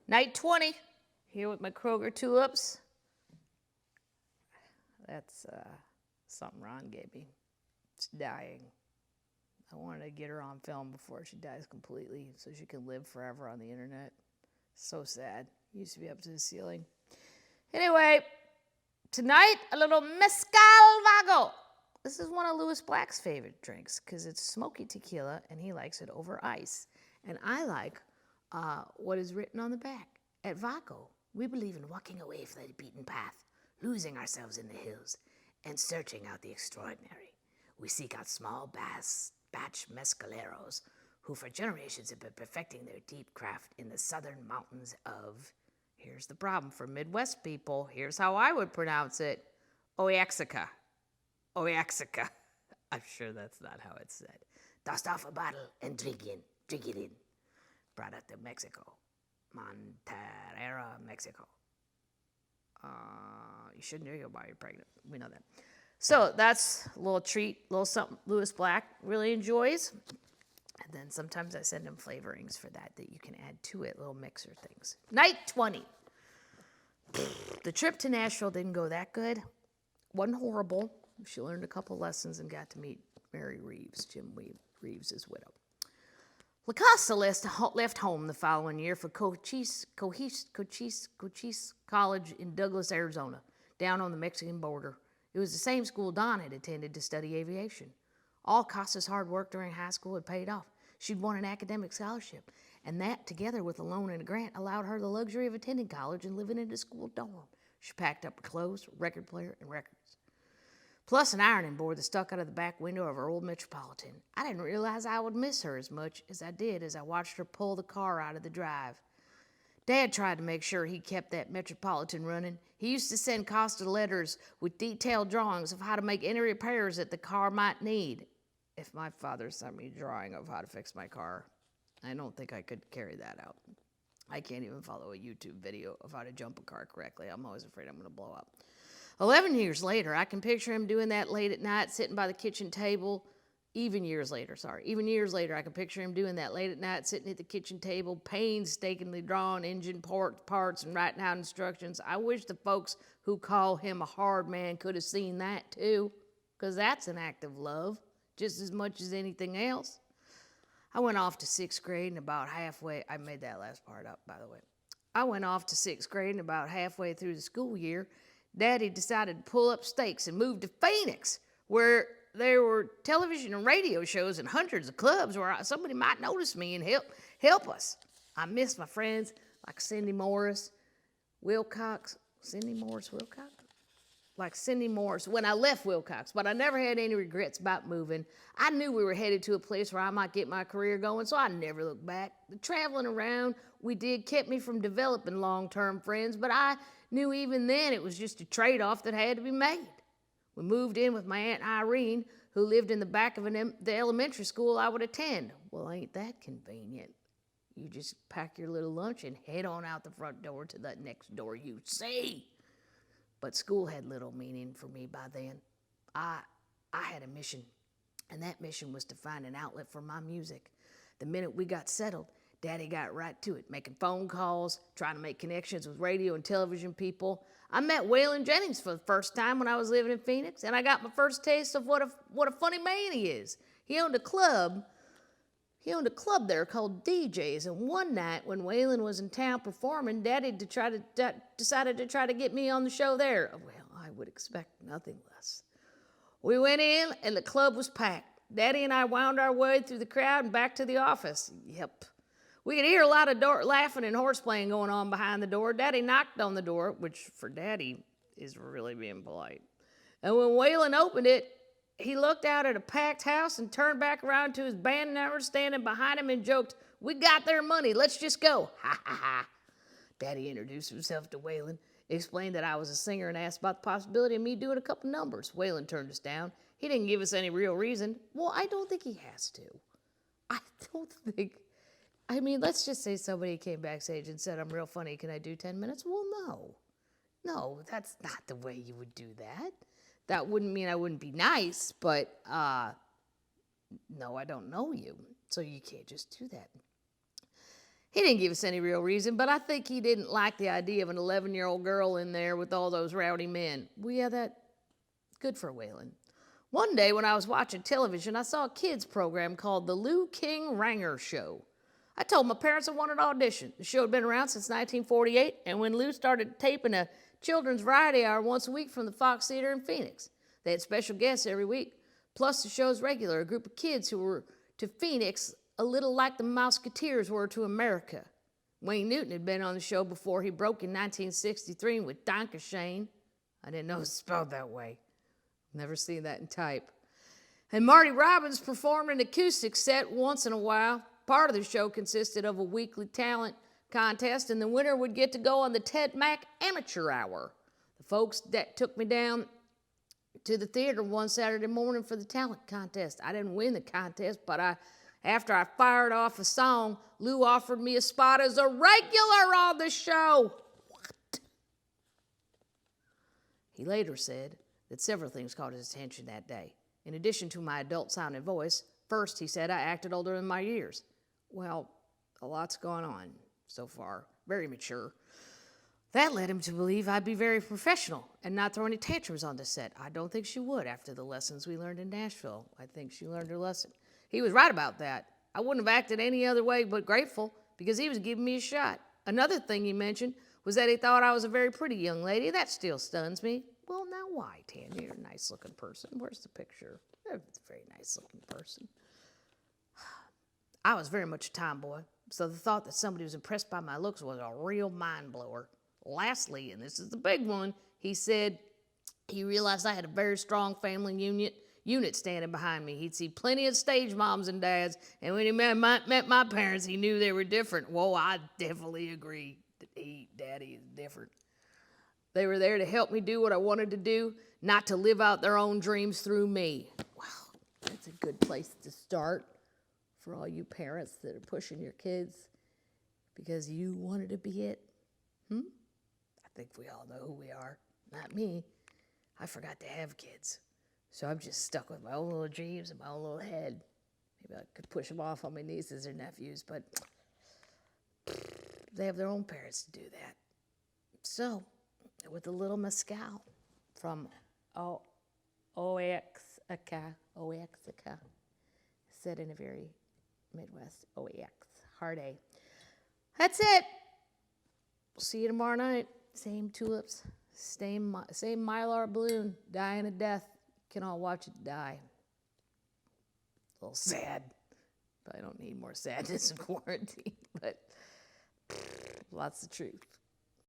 Night 20, here with my Kroger tulips. That's something Ron gave me. It's dying. I wanted to get her on film before she dies completely so she can live forever on the internet. So sad. Used to be up to the ceiling. Anyway, tonight, a little Mezcal Vago. This is one of Louis Black's favorite drinks because it's smoky tequila and he likes it over ice. And I like what is written on the back. At Vago, we believe in walking away from the beaten path, losing ourselves in the hills, and searching out the extraordinary. We seek out small batch mezcaleros who for generations have been perfecting their deep craft in the southern mountains of, here's the problem for Midwest people, here's how I would pronounce it, Oaxaca. Oaxaca. I'm sure that's not how it's said. Dust off a bottle and drink it in. Brought up to Mexico. Monterrey, Mexico. You shouldn't drink it while you're pregnant. We know that. So that's a little treat, a little something Louis Black really enjoys. And then sometimes I send him flavorings for that you can add to it, little mixer things. Night 20. The trip to Nashville didn't go that good. Wasn't horrible. She learned a couple lessons and got to meet Mary Reeves, Jim Reeves' widow. LaCosta left home the following year for Cochise College in Douglas, Arizona, down on the Mexican border. It was the same school Don had attended to study aviation. All Costa's hard work during high school had paid off. She'd won an academic scholarship, and that, together with a loan and a grant, allowed her the luxury of attending college and living in a school dorm. She packed up her clothes, record player, and records, plus an ironing board that stuck out of the back window of her old Metropolitan. I didn't realize I would miss her as much as I did as I watched her pull the car out of the drive. Dad tried to make sure he kept that Metropolitan running. He used to send Costa letters with detailed drawings of how to make any repairs that the car might need. If my father sent me a drawing of how to fix my car, I don't think I could carry that out. I can't even follow a YouTube video of how to jump a car correctly. I'm always afraid I'm going to blow up. 11 years later, I can picture him doing that late at night, sitting by the kitchen table. Even years later, I can picture him doing that late at night, sitting at the kitchen table, painstakingly drawing engine parts and writing out instructions. I wish the folks who call him a hard man could have seen that too, because that's an act of love, just as much as anything else. I went off to sixth grade and about halfway, I made that last part up, by the way. I went off to sixth grade and about halfway through the school year, Daddy decided to pull up stakes and move to Phoenix, where there were television and radio shows and hundreds of clubs where somebody might notice me and help us. I miss my friends like Cindy Morris Wilcox. Like Cindy Morris when I left Wilcox, but I never had any regrets about moving. I knew we were headed to a place where I might get my career going, so I never looked back. The traveling around we did kept me from developing long-term friends, but I knew even then it was just a trade-off that had to be made. We moved in with my Aunt Irene, who lived in the back of the elementary school I would attend. Well, ain't that convenient? You just pack your little lunch and head on out the front door to that next door you see. But school had little meaning for me by then. I had a mission, and that mission was to find an outlet for my music. The minute we got settled, Daddy got right to it, making phone calls, trying to make connections with radio and television people. I met Waylon Jennings for the first time when I was living in Phoenix, and I got my first taste of what a funny man he is. He owned a club there called DJ's, and one night when Waylon was in town performing, Daddy decided to try to get me on the show there. Well, I would expect nothing less. We went in, and the club was packed. Daddy and I wound our way through the crowd and back to the office. Yep. We could hear a lot of laughing and horseplaying going on behind the door. Daddy knocked on the door, which for Daddy is really being polite. And when Waylon opened it, he looked out at a packed house and turned back around to his band members standing behind him and joked, "We got their money, let's just go." Ha ha ha. Daddy introduced himself to Waylon, explained that I was a singer, and asked about the possibility of me doing a couple numbers. Waylon turned us down. He didn't give us any real reason. Well, I don't think he has to. Let's just say somebody came backstage and said, "I'm real funny, can I do 10 minutes? Well, no. No, that's not the way you would do that. That wouldn't mean I wouldn't be nice, but no, I don't know you. So you can't just do that. He didn't give us any real reason, but I think he didn't like the idea of an 11-year-old girl in there with all those rowdy men. Well, yeah, that good for Waylon. One day when I was watching television, I saw a kids program called The Lou King Ranger Show. I told my parents I wanted to audition. The show had been around since 1948, and when Lou started taping a children's variety hour once a week from the Fox Theater in Phoenix. They had special guests every week, plus the show's regular, a group of kids who were to Phoenix a little like the Mouseketeers were to America. Wayne Newton had been on the show before he broke in 1963 with Dankeschön. I didn't know it was spelled that way. Never seen that in type. And Marty Robbins performed an acoustic set once in a while. Part of the show consisted of a weekly talent contest, and the winner would get to go on the Ted Mack Amateur Hour. The folks that took me down to the theater one Saturday morning for the talent contest. I didn't win the contest, but after I fired off a song, Lou offered me a spot as a regular on the show. What? He later said that several things caught his attention that day. In addition to my adult-sounding voice, first, he said I acted older than my years. Well, a lot's gone on so far. Very mature. That led him to believe I'd be very professional and not throw any tantrums on the set. I don't think she would after the lessons we learned in Nashville. I think she learned her lesson. He was right about that. I wouldn't have acted any other way but grateful because he was giving me a shot. Another thing he mentioned was that he thought I was a very pretty young lady. That still stuns me. Well, now why, Tanya? You're a nice-looking person. Where's the picture? You're a very nice-looking person. I was very much a tomboy, so the thought that somebody was impressed by my looks was a real mind-blower. Lastly, and this is the big one, he said he realized I had a very strong family unit standing behind me. He'd see plenty of stage moms and dads, and when he met my parents, he knew they were different. Whoa, I definitely agree. Daddy is different. They were there to help me do what I wanted to do, not to live out their own dreams through me. Wow, that's a good place to start for all you parents that are pushing your kids because you wanted to be it. I think we all know who we are. Not me. I forgot to have kids. So I'm just stuck with my own little dreams and my own little head. Maybe I could push them off on my nieces or nephews, but they have their own parents to do that. So, with a little Mezcal from Oaxaca, said in a very Midwest, hard A. That's it. See you tomorrow night. Same tulips, same mylar balloon, dying a death. Can all watch it die. A little sad, but I don't need more sadness in quarantine. But lots of truth.